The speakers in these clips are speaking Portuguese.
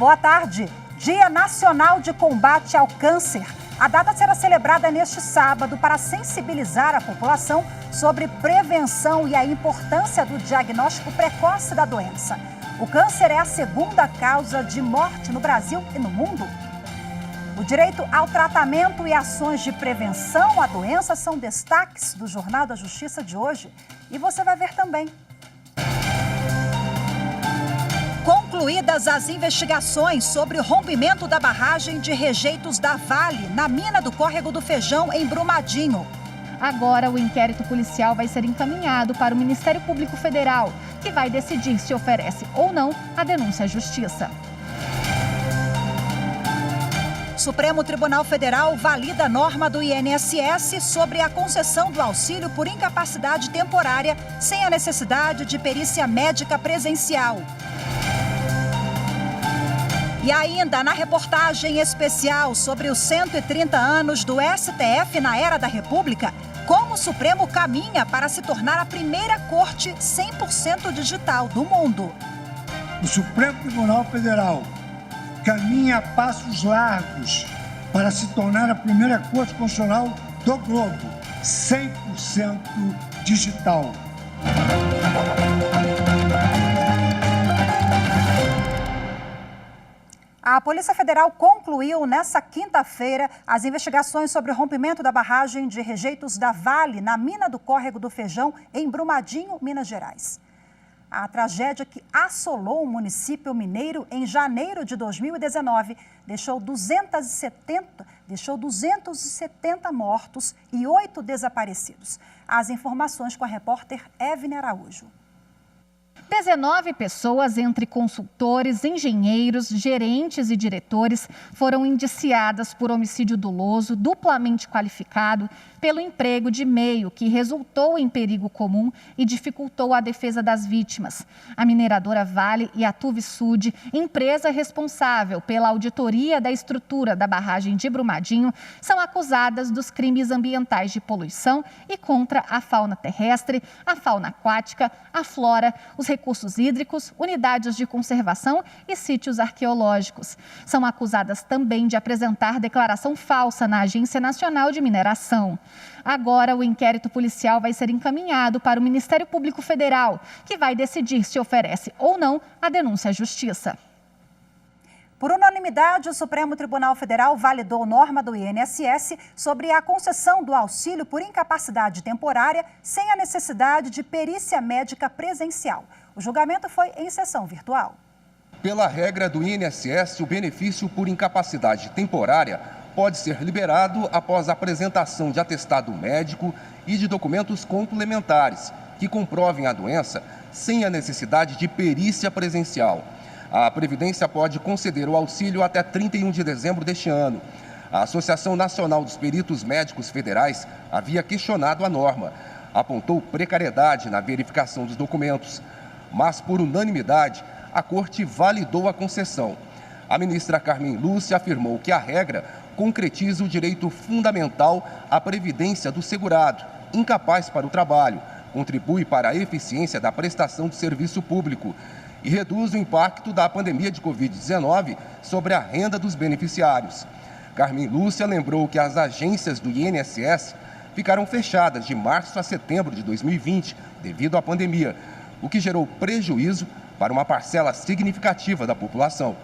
boa tarde. Dia Nacional de Combate ao Câncer. A data será celebrada neste sábado para sensibilizar a população sobre prevenção e a importância do diagnóstico precoce da doença. O câncer é a segunda causa de morte no Brasil e no mundo. O direito ao tratamento e ações de prevenção à doença são destaques do Jornal da Justiça de hoje. E você vai ver também. Concluídas as investigações sobre o rompimento da barragem de rejeitos da Vale, na mina do Córrego do Feijão, em Brumadinho. Agora, o inquérito policial vai ser encaminhado para o Ministério Público Federal, que vai decidir se oferece ou não a denúncia à Justiça. Supremo Tribunal Federal valida a norma do INSS sobre a concessão do auxílio por incapacidade temporária sem a necessidade de perícia médica presencial. E ainda na reportagem especial sobre os 130 anos do STF na era da República, como o Supremo caminha para se tornar a primeira corte 100% digital do mundo. O Supremo Tribunal Federal caminha a passos largos para se tornar a primeira corte constitucional do globo, 100% digital. A Polícia Federal concluiu nesta quinta-feira as investigações sobre o rompimento da barragem de rejeitos da Vale, na mina do Córrego do Feijão, em Brumadinho, Minas Gerais. A tragédia que assolou o município mineiro em janeiro de 2019 deixou 270 mortos e 8 desaparecidos. As informações com a repórter Evne Araújo. 19 pessoas, entre consultores, engenheiros, gerentes e diretores, foram indiciadas por homicídio doloso, duplamente qualificado, pelo emprego de meio que resultou em perigo comum e dificultou a defesa das vítimas. A mineradora Vale e a Tuvisud, empresa responsável pela auditoria da estrutura da barragem de Brumadinho, são acusadas dos crimes ambientais de poluição e contra a fauna terrestre, a fauna aquática, a flora, os recursos hídricos, unidades de conservação e sítios arqueológicos. São acusadas também de apresentar declaração falsa na Agência Nacional de Mineração. Agora, o inquérito policial vai ser encaminhado para o Ministério Público Federal, que vai decidir se oferece ou não a denúncia à Justiça. Por unanimidade, o Supremo Tribunal Federal validou norma do INSS sobre a concessão do auxílio por incapacidade temporária sem a necessidade de perícia médica presencial. O julgamento foi em sessão virtual. Pela regra do INSS, o benefício por incapacidade temporária pode ser liberado após a apresentação de atestado médico e de documentos complementares que comprovem a doença sem a necessidade de perícia presencial. A Previdência pode conceder o auxílio até 31 de dezembro deste ano. A Associação Nacional dos Peritos Médicos Federais havia questionado a norma, apontou precariedade na verificação dos documentos, mas por unanimidade a Corte validou a concessão. A ministra Carmen Lúcia afirmou que a regra concretiza o direito fundamental à previdência do segurado, incapaz para o trabalho, contribui para a eficiência da prestação de serviço público e reduz o impacto da pandemia de Covid-19 sobre a renda dos beneficiários. Carmen Lúcia lembrou que as agências do INSS ficaram fechadas de março a setembro de 2020 devido à pandemia, o que gerou prejuízo para uma parcela significativa da população.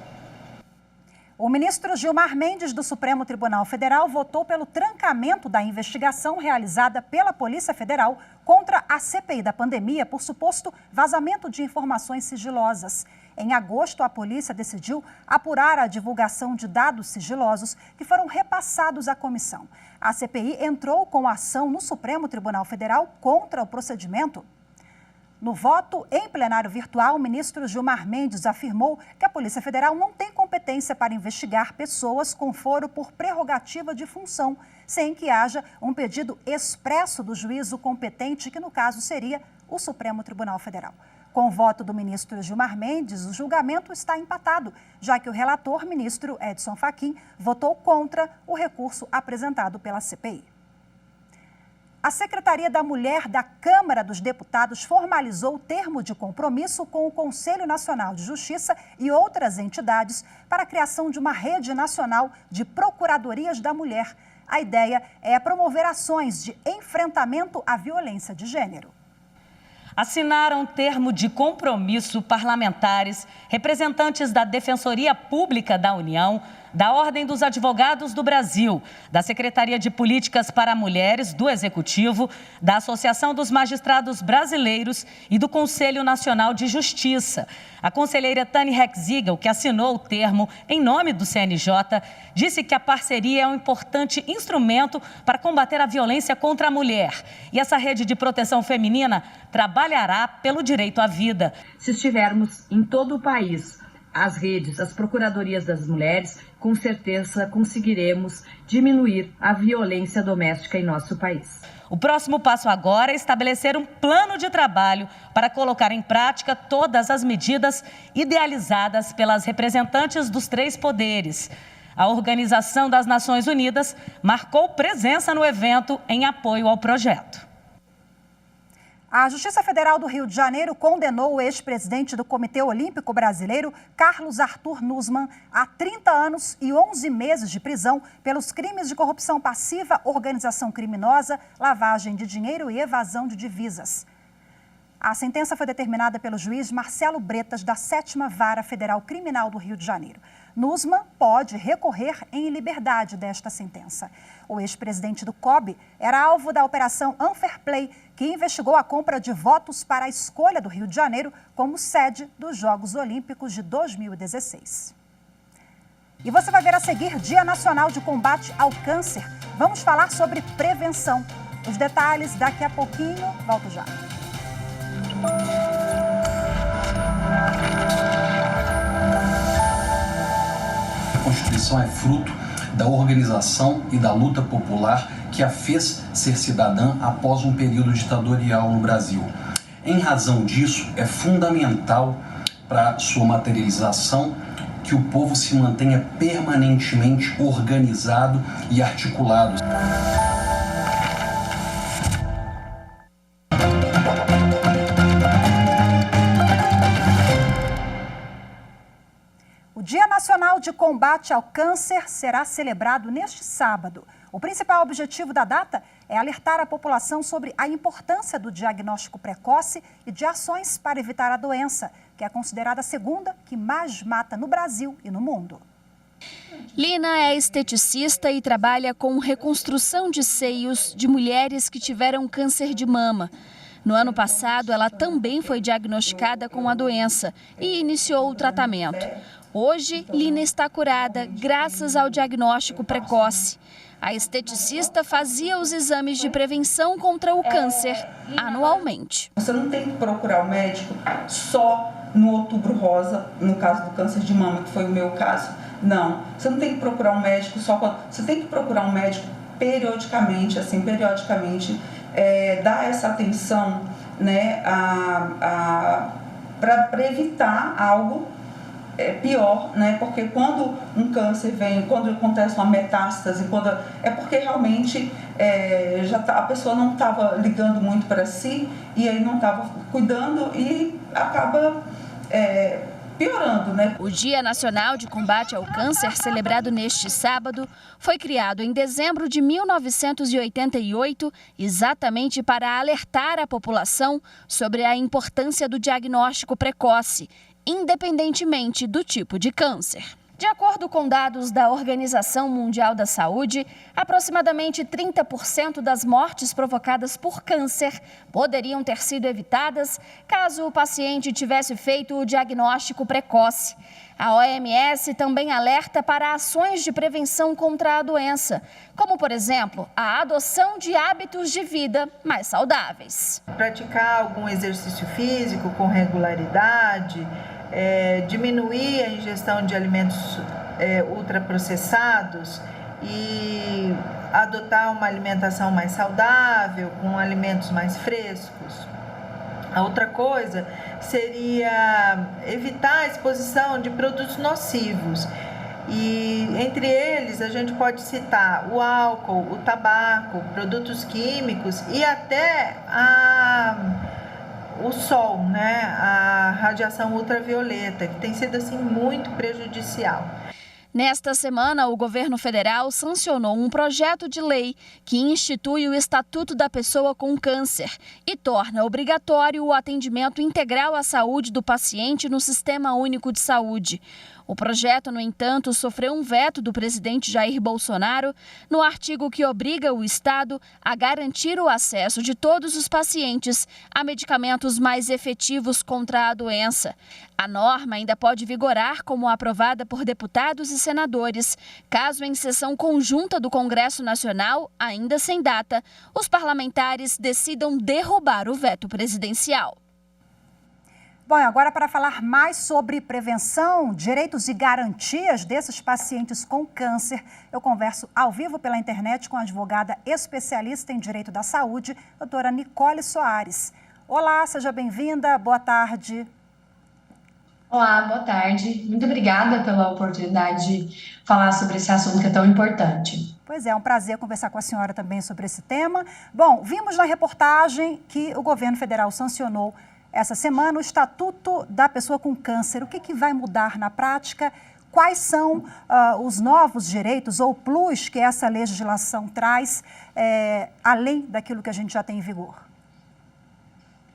O ministro Gilmar Mendes, do Supremo Tribunal Federal, votou pelo trancamento da investigação realizada pela Polícia Federal contra a CPI da pandemia por suposto vazamento de informações sigilosas. Em agosto, a polícia decidiu apurar a divulgação de dados sigilosos que foram repassados à comissão. A CPI entrou com ação no Supremo Tribunal Federal contra o procedimento. No voto em plenário virtual, o ministro Gilmar Mendes afirmou que a Polícia Federal não tem competência para investigar pessoas com foro por prerrogativa de função, sem que haja um pedido expresso do juízo competente, que no caso seria o Supremo Tribunal Federal. Com o voto do ministro Gilmar Mendes, o julgamento está empatado, já que o relator, ministro Edson Fachin, votou contra o recurso apresentado pela CPI. A Secretaria da Mulher da Câmara dos Deputados formalizou o termo de compromisso com o Conselho Nacional de Justiça e outras entidades para a criação de uma rede nacional de procuradorias da mulher. A ideia é promover ações de enfrentamento à violência de gênero. Assinaram termo de compromisso parlamentares, representantes da Defensoria Pública da União, da Ordem dos Advogados do Brasil, da Secretaria de Políticas para Mulheres do Executivo, da Associação dos Magistrados Brasileiros e do Conselho Nacional de Justiça. A conselheira Tani Rexigel, que assinou o termo em nome do CNJ, disse que a parceria é um importante instrumento para combater a violência contra a mulher. E essa rede de proteção feminina trabalhará pelo direito à vida. Se estivermos em todo o país, as redes, as procuradorias das mulheres, com certeza conseguiremos diminuir a violência doméstica em nosso país. O próximo passo agora é estabelecer um plano de trabalho para colocar em prática todas as medidas idealizadas pelas representantes dos 3 poderes. A Organização das Nações Unidas marcou presença no evento em apoio ao projeto. A Justiça Federal do Rio de Janeiro condenou o ex-presidente do Comitê Olímpico Brasileiro, Carlos Arthur Nussmann, a 30 anos e 11 meses de prisão pelos crimes de corrupção passiva, organização criminosa, lavagem de dinheiro e evasão de divisas. A sentença foi determinada pelo juiz Marcelo Bretas, da 7ª Vara Federal Criminal do Rio de Janeiro. Nussmann pode recorrer em liberdade desta sentença. O ex-presidente do COB era alvo da Operação Unfairplay, que investigou a compra de votos para a escolha do Rio de Janeiro como sede dos Jogos Olímpicos de 2016. E você vai ver a seguir Dia Nacional de Combate ao Câncer. Vamos falar sobre prevenção. Os detalhes daqui a pouquinho. Volto já. A Constituição é fruto da organização e da luta popular que a fez ser cidadã após um período ditatorial no Brasil. Em razão disso, é fundamental para sua materialização que o povo se mantenha permanentemente organizado e articulado. O Dia Nacional de Combate ao Câncer será celebrado neste sábado. O principal objetivo da data é alertar a população sobre a importância do diagnóstico precoce e de ações para evitar a doença, que é considerada a segunda que mais mata no Brasil e no mundo. Lina é esteticista e trabalha com reconstrução de seios de mulheres que tiveram câncer de mama. No ano passado, ela também foi diagnosticada com a doença e iniciou o tratamento. Hoje, Lina está curada graças ao diagnóstico precoce. A esteticista fazia os exames de prevenção contra o câncer anualmente. Você não tem que procurar o médico só no Outubro Rosa, no caso do câncer de mama, que foi o meu caso. Não, você não tem que procurar um médico só quando... Você tem que procurar um médico periodicamente, dar essa atenção, né, para evitar algo pior, né? Porque quando um câncer vem, quando acontece uma metástase, é porque realmente a pessoa não estava ligando muito para si e aí não estava cuidando e acaba piorando, né? O Dia Nacional de Combate ao Câncer, celebrado neste sábado, foi criado em dezembro de 1988, exatamente para alertar a população sobre a importância do diagnóstico precoce, independentemente do tipo de câncer. De acordo com dados da Organização Mundial da Saúde, aproximadamente 30% das mortes provocadas por câncer poderiam ter sido evitadas caso o paciente tivesse feito o diagnóstico precoce. A OMS também alerta para ações de prevenção contra a doença, como, por exemplo, a adoção de hábitos de vida mais saudáveis. Praticar algum exercício físico com regularidade, diminuir a ingestão de alimentos ultraprocessados e adotar uma alimentação mais saudável, com alimentos mais frescos. A outra coisa seria evitar a exposição de produtos nocivos. E entre eles a gente pode citar o álcool, o tabaco, produtos químicos e até o sol, né? A radiação ultravioleta, que tem sido assim muito prejudicial. Nesta semana, o governo federal sancionou um projeto de lei que institui o Estatuto da Pessoa com Câncer e torna obrigatório o atendimento integral à saúde do paciente no Sistema Único de Saúde. O projeto, no entanto, sofreu um veto do presidente Jair Bolsonaro no artigo que obriga o Estado a garantir o acesso de todos os pacientes a medicamentos mais efetivos contra a doença. A norma ainda pode vigorar como aprovada por deputados e senadores, caso em sessão conjunta do Congresso Nacional, ainda sem data, os parlamentares decidam derrubar o veto presidencial. Bom, agora para falar mais sobre prevenção, direitos e garantias desses pacientes com câncer, eu converso ao vivo pela internet com a advogada especialista em direito da saúde, doutora Nicole Soares. Olá, seja bem-vinda, boa tarde. Olá, boa tarde. Muito obrigada pela oportunidade de falar sobre esse assunto que é tão importante. Pois é um prazer conversar com a senhora também sobre esse tema. Bom, vimos na reportagem que o governo federal sancionou essa semana o Estatuto da Pessoa com Câncer. O que vai mudar na prática? Quais são os novos direitos ou plus que essa legislação traz, além daquilo que a gente já tem em vigor?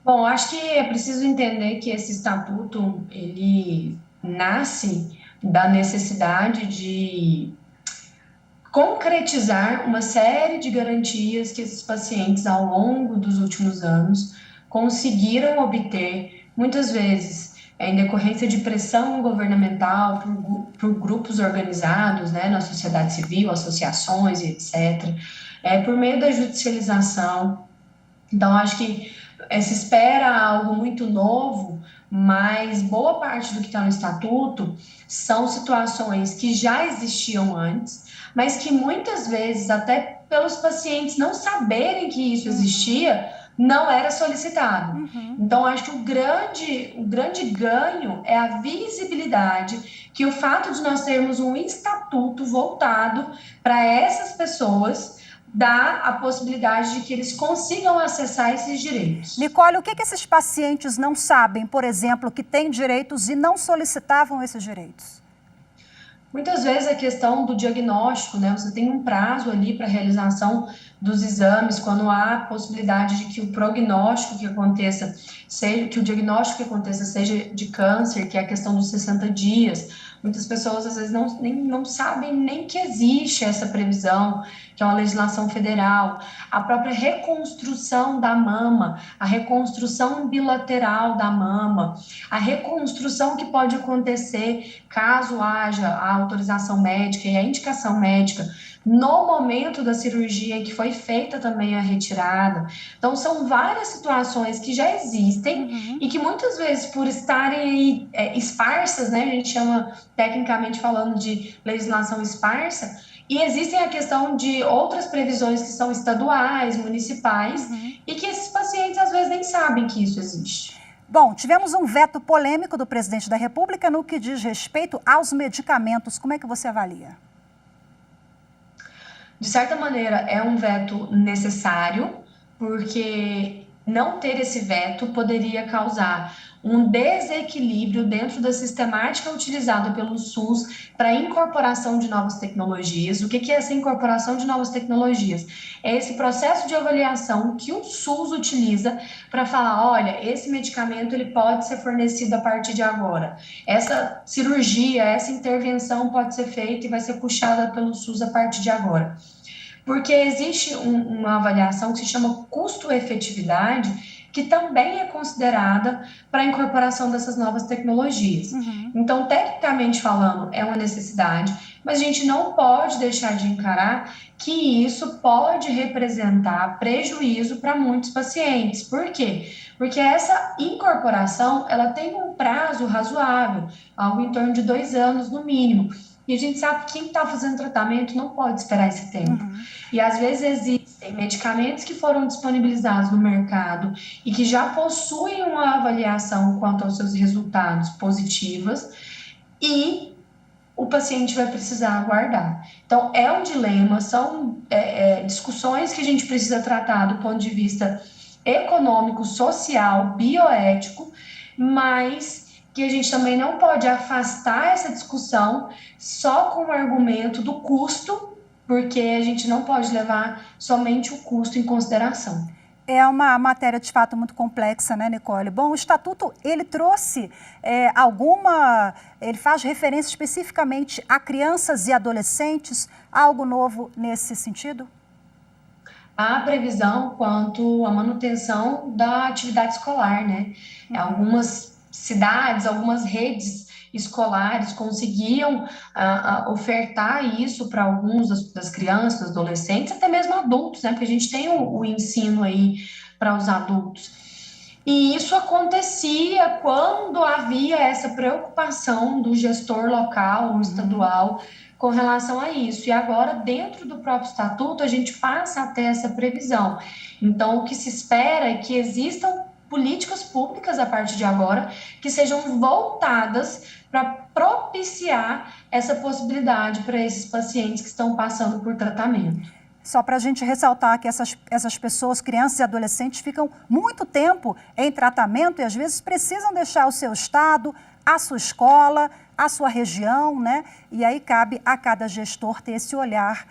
Bom, acho que é preciso entender que esse estatuto, ele nasce da necessidade de concretizar uma série de garantias que esses pacientes, ao longo dos últimos anos, conseguiram obter, muitas vezes, em decorrência de pressão governamental por grupos organizados, né, na sociedade civil, associações, etc., por meio da judicialização. Então, acho que se espera algo muito novo, mas boa parte do que está no Estatuto são situações que já existiam antes, mas que muitas vezes, até pelos pacientes não saberem que isso existia, não era solicitado. Então, acho que o grande ganho é a visibilidade, que o fato de nós termos um estatuto voltado para essas pessoas dá a possibilidade de que eles consigam acessar esses direitos. Nicole, o que esses pacientes não sabem, por exemplo, que têm direitos e não solicitavam esses direitos? Muitas vezes a questão do diagnóstico, né? Você tem um prazo ali para realização dos exames, quando há a possibilidade de que o prognóstico que aconteça, que o diagnóstico que aconteça seja de câncer, que é a questão dos 60 dias. Muitas pessoas, às vezes, não sabem nem que existe essa previsão, que é uma legislação federal. A própria reconstrução da mama, a reconstrução bilateral da mama, a reconstrução que pode acontecer caso haja a autorização médica e a indicação médica, no momento da cirurgia que foi feita também a retirada. Então, são várias situações que já existem e que muitas vezes, por estarem aí esparsas, né, a gente chama tecnicamente falando de legislação esparsa, e existem a questão de outras previsões que são estaduais, municipais, e que esses pacientes às vezes nem sabem que isso existe. Bom, tivemos um veto polêmico do presidente da República no que diz respeito aos medicamentos. Como é que você avalia? De certa maneira, é um veto necessário, porque não ter esse veto poderia causar um desequilíbrio dentro da sistemática utilizada pelo SUS para a incorporação de novas tecnologias. O que é essa incorporação de novas tecnologias? É esse processo de avaliação que o SUS utiliza para falar, olha, esse medicamento ele pode ser fornecido a partir de agora. Essa cirurgia, essa intervenção pode ser feita e vai ser puxada pelo SUS a partir de agora. Porque existe uma avaliação que se chama custo-efetividade, que também é considerada para a incorporação dessas novas tecnologias. Então, tecnicamente falando, é uma necessidade, mas a gente não pode deixar de encarar que isso pode representar prejuízo para muitos pacientes. Por quê? Porque essa incorporação, ela tem um prazo razoável, algo em torno de 2 anos no mínimo. E a gente sabe que quem está fazendo tratamento não pode esperar esse tempo. E às vezes existem medicamentos que foram disponibilizados no mercado e que já possuem uma avaliação quanto aos seus resultados positivas, e o paciente vai precisar aguardar. Então, é um dilema, são discussões que a gente precisa tratar do ponto de vista econômico, social, bioético, mas que a gente também não pode afastar essa discussão só com o argumento do custo, porque a gente não pode levar somente o custo em consideração. É uma matéria de fato muito complexa, né, Nicole? Bom, o Estatuto, ele trouxe ele faz referência especificamente a crianças e adolescentes, algo novo nesse sentido? Há previsão quanto à manutenção da atividade escolar, né? Algumas cidades, algumas redes escolares conseguiam ofertar isso para alguns das crianças, adolescentes, até mesmo adultos, né? Porque a gente tem o ensino aí para os adultos. E isso acontecia quando havia essa preocupação do gestor local ou estadual com relação a isso. E agora, dentro do próprio estatuto, a gente passa a ter essa previsão. Então, o que se espera é que existam políticas públicas a partir de agora que sejam voltadas para propiciar essa possibilidade para esses pacientes que estão passando por tratamento. Só para a gente ressaltar que essas pessoas, crianças e adolescentes, ficam muito tempo em tratamento e às vezes precisam deixar o seu estado, a sua escola, a sua região, né? E aí cabe a cada gestor ter esse olhar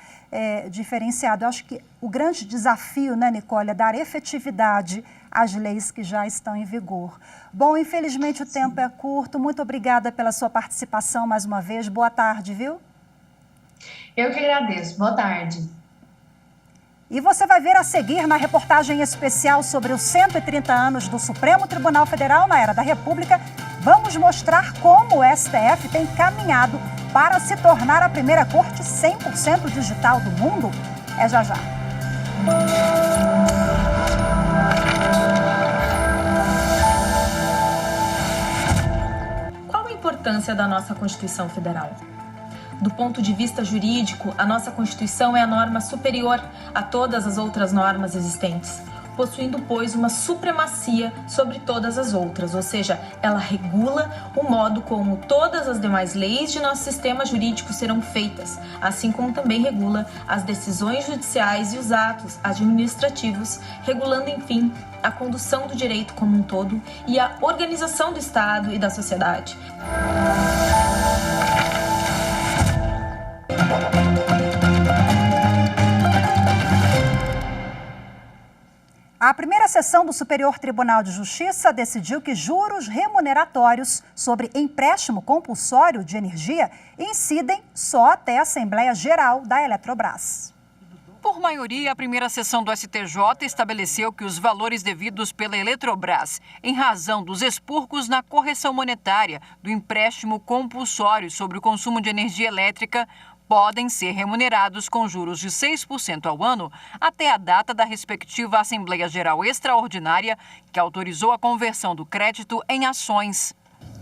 diferenciado. Eu acho que o grande desafio, né, Nicole, é dar efetividade às leis que já estão em vigor. Bom, infelizmente o tempo é curto. Muito obrigada pela sua participação mais uma vez. Boa tarde, viu? Eu que agradeço. Boa tarde. E você vai ver a seguir na reportagem especial sobre os 130 anos do Supremo Tribunal Federal na Era da República. Vamos mostrar como o STF tem caminhado para se tornar a primeira corte 100% digital do mundo. É já já. Qual a importância da nossa Constituição Federal? Do ponto de vista jurídico, a nossa Constituição é a norma superior a todas as outras normas existentes, possuindo, pois, uma supremacia sobre todas as outras, ou seja, ela regula o modo como todas as demais leis de nosso sistema jurídico serão feitas, assim como também regula as decisões judiciais e os atos administrativos, regulando, enfim, a condução do direito como um todo e a organização do Estado e da sociedade. A primeira sessão do Superior Tribunal de Justiça decidiu que juros remuneratórios sobre empréstimo compulsório de energia incidem só até a Assembleia Geral da Eletrobras. Por maioria, a primeira sessão do STJ estabeleceu que os valores devidos pela Eletrobras, em razão dos expurgos na correção monetária do empréstimo compulsório sobre o consumo de energia elétrica, podem ser remunerados com juros de 6% ao ano até a data da respectiva Assembleia Geral Extraordinária, que autorizou a conversão do crédito em ações.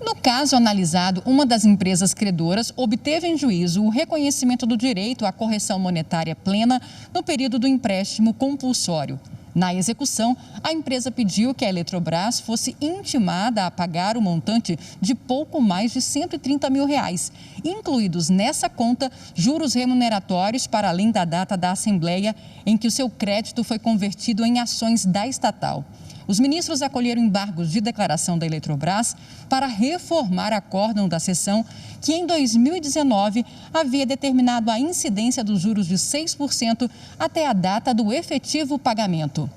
No caso analisado, uma das empresas credoras obteve em juízo o reconhecimento do direito à correção monetária plena no período do empréstimo compulsório. Na execução, a empresa pediu que a Eletrobras fosse intimada a pagar o montante de pouco mais de R$130 mil, incluídos nessa conta juros remuneratórios para além da data da Assembleia em que o seu crédito foi convertido em ações da estatal. Os ministros acolheram embargos de declaração da Eletrobras para reformar acórdão da sessão que, em 2019, havia determinado a incidência dos juros de 6% até a data do efetivo pagamento.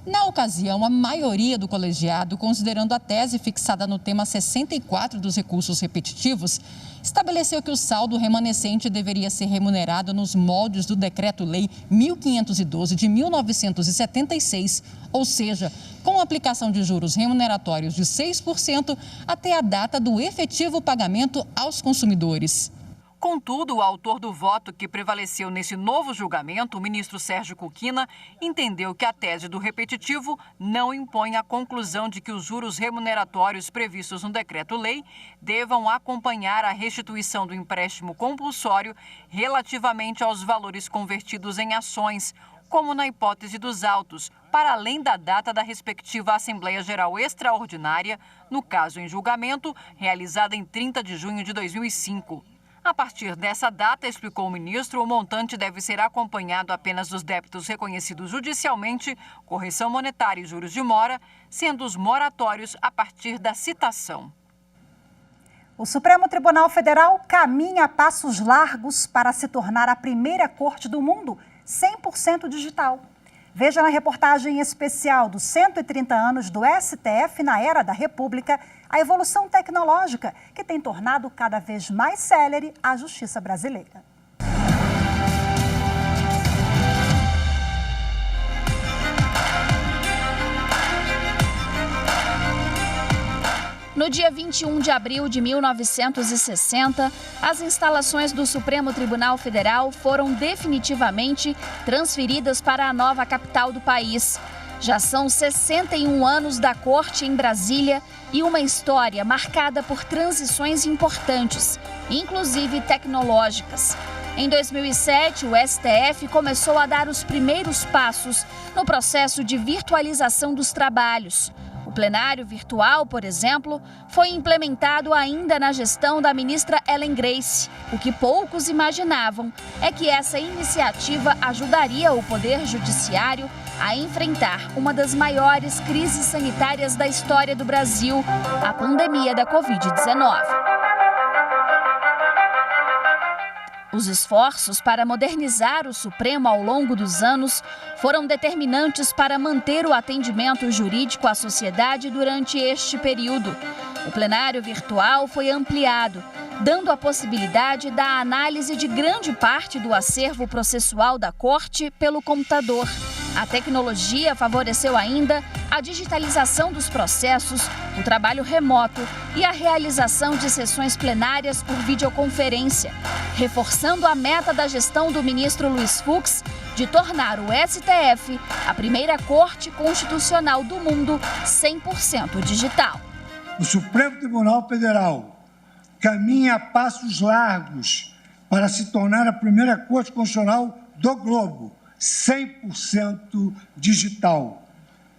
Na ocasião, a maioria do colegiado, considerando a tese fixada no tema 64 dos recursos repetitivos, estabeleceu que o saldo remanescente deveria ser remunerado nos moldes do Decreto-Lei 1512 de 1976, ou seja, com aplicação de juros remuneratórios de 6% até a data do efetivo pagamento aos consumidores. Contudo, o autor do voto que prevaleceu nesse novo julgamento, o ministro Sérgio Kukina, entendeu que a tese do repetitivo não impõe a conclusão de que os juros remuneratórios previstos no decreto-lei devam acompanhar a restituição do empréstimo compulsório relativamente aos valores convertidos em ações, como na hipótese dos autos, para além da data da respectiva Assembleia Geral Extraordinária, no caso em julgamento, realizada em 30 de junho de 2005. A partir dessa data, explicou o ministro, o montante deve ser acompanhado apenas dos débitos reconhecidos judicialmente, correção monetária e juros de mora, sendo os moratórios a partir da citação. O Supremo Tribunal Federal caminha a passos largos para se tornar a primeira corte do mundo 100% digital. Veja na reportagem especial dos 130 anos do STF na era da República a evolução tecnológica que tem tornado cada vez mais célere a justiça brasileira. No dia 21 de abril de 1960, as instalações do Supremo Tribunal Federal foram definitivamente transferidas para a nova capital do país. Já são 61 anos da Corte em Brasília e uma história marcada por transições importantes, inclusive tecnológicas. Em 2007, o STF começou a dar os primeiros passos no processo de virtualização dos trabalhos. O plenário virtual, por exemplo, foi implementado ainda na gestão da ministra Ellen Grace. O que poucos imaginavam é que essa iniciativa ajudaria o Poder Judiciário a enfrentar uma das maiores crises sanitárias da história do Brasil, a pandemia da Covid-19. Os esforços para modernizar o Supremo ao longo dos anos foram determinantes para manter o atendimento jurídico à sociedade durante este período. O plenário virtual foi ampliado, dando a possibilidade da análise de grande parte do acervo processual da Corte pelo computador. A tecnologia favoreceu ainda a digitalização dos processos, o trabalho remoto e a realização de sessões plenárias por videoconferência, reforçando a meta da gestão do ministro Luiz Fux de tornar o STF a primeira corte constitucional do mundo 100% digital. O Supremo Tribunal Federal caminha a passos largos para se tornar a primeira corte constitucional do globo 100% digital,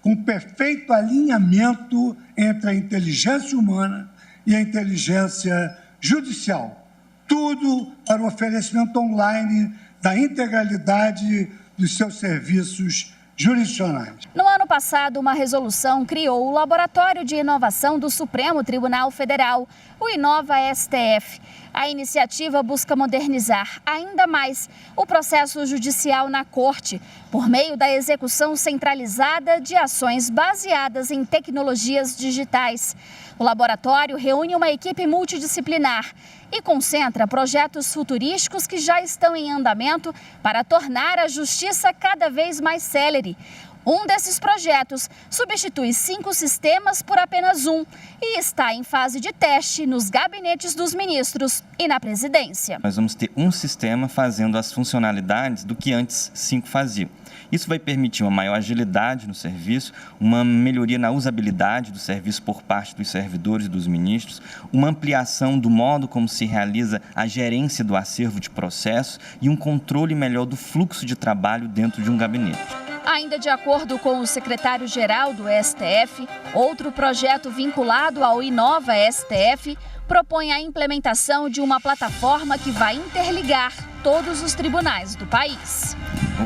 com perfeito alinhamento entre a inteligência humana e a inteligência judicial. Tudo para o oferecimento online da integralidade dos seus serviços jurisdicionais. No ano passado, uma resolução criou o Laboratório de Inovação do Supremo Tribunal Federal, o Inova STF. A iniciativa busca modernizar ainda mais o processo judicial na Corte, por meio da execução centralizada de ações baseadas em tecnologias digitais. O laboratório reúne uma equipe multidisciplinar e concentra projetos futurísticos que já estão em andamento para tornar a justiça cada vez mais célere. Um desses projetos substitui 5 sistemas por apenas um e está em fase de teste nos gabinetes dos ministros e na presidência. Nós vamos ter um sistema fazendo as funcionalidades do que antes 5 faziam. Isso vai permitir uma maior agilidade no serviço, uma melhoria na usabilidade do serviço por parte dos servidores e dos ministros, uma ampliação do modo como se realiza a gerência do acervo de processos e um controle melhor do fluxo de trabalho dentro de um gabinete. Ainda de acordo com o secretário-geral do STF, outro projeto vinculado ao Inova STF propõe a implementação de uma plataforma que vai interligar todos os tribunais do país.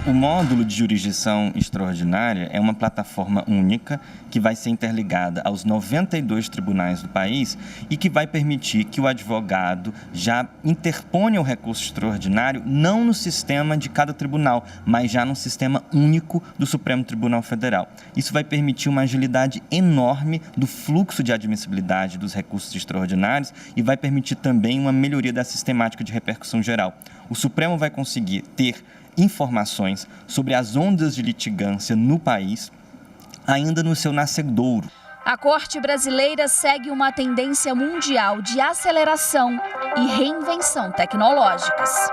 O módulo de jurisdição extraordinária é uma plataforma única que vai ser interligada aos 92 tribunais do país e que vai permitir que o advogado já interponha o recurso extraordinário não no sistema de cada tribunal, mas já no sistema único do Supremo Tribunal Federal. Isso vai permitir uma agilidade enorme do fluxo de admissibilidade dos recursos extraordinários e vai permitir também uma melhoria da sistemática de repercussão geral. O Supremo vai conseguir ter informações sobre as ondas de litigância no país, ainda no seu nascedouro. A Corte brasileira segue uma tendência mundial de aceleração e reinvenção tecnológicas.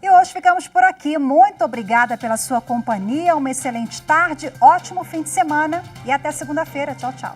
E hoje ficamos por aqui. Muito obrigada pela sua companhia. Uma excelente tarde, ótimo fim de semana e até segunda-feira. Tchau, tchau.